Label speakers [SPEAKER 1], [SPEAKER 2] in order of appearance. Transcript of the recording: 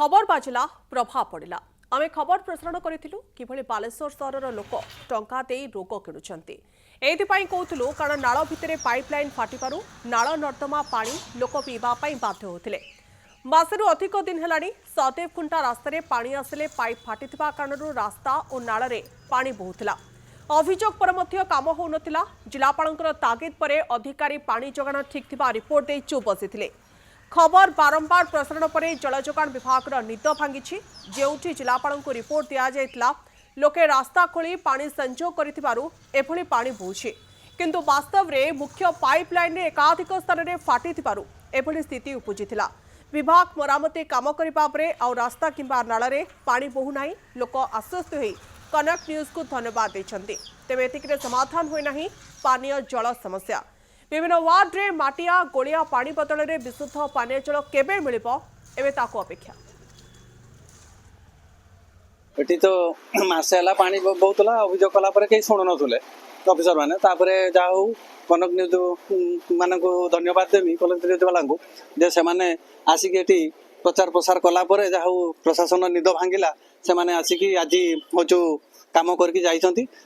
[SPEAKER 1] खबर बाजिला प्रभाव पड़ा आम खबर प्रसारण करूँ कि बालेश्वर सहर लोक टंका दे रोग किणुंट एपाई कहूलु कारण नाल भितर पाइपलाइन फाटिबारु नाल नर्दमा पानी लोक पीवाई बाध्य होते मासरू अधिक दिन है सदेव खुंटा रास्तार पानी आसिले पाइप फाटी कारण रास्ता और नाल पानी बहुला अभियोग पर काम होनथिला जिलापालंकर तागिद पर अधिकारी पानी जोगाण ठीक थिबा रिपोर्ट दे चुप बसिथिले खबर बारंबार प्रसारण पर जलजोगाण विभाग निद भांगी जो जिलापाल को रिपोर्ट दि जाइतिला लोके रास्ता खोली पानी संजोग करिथिबारु एभली पानी बोहुछि किंतु वास्तव रे मुख्य पाइपलाइन रे एकाधिक स्थान रे फाटिथिबारु एभली स्थिति उपजिथिला विभाग मरामती काम करिबा परे आ रास्ता किंबा नाल रे पानी बोहु नाही लोक आश्वस्त होई कनेक्ट न्यूज को धन्यवाद देछन्ति तेबे एतिकरे समाधान होई नाही पानीय जल समस्या विभिन्न वार्ड रे माटिया गोलिया पानी बदल में विशुद्ध पानीय जल केबे मिलिबो एबे ताको अपेक्षा
[SPEAKER 2] एटी तो मासे हला पानी बहुतला अभियोग कला पर कई शुणु नथुले ऑफिसर माने तापरे जाऊ कनक न्यूज मानक धन्यवाद देमी कलेक्टर न्यूज वाला को जे से माने आसिक एटी प्रचार प्रसार कला पर जाऊ प्रशासन निद भांगिला से माने आसिक आज होचु काम करके जाइछंती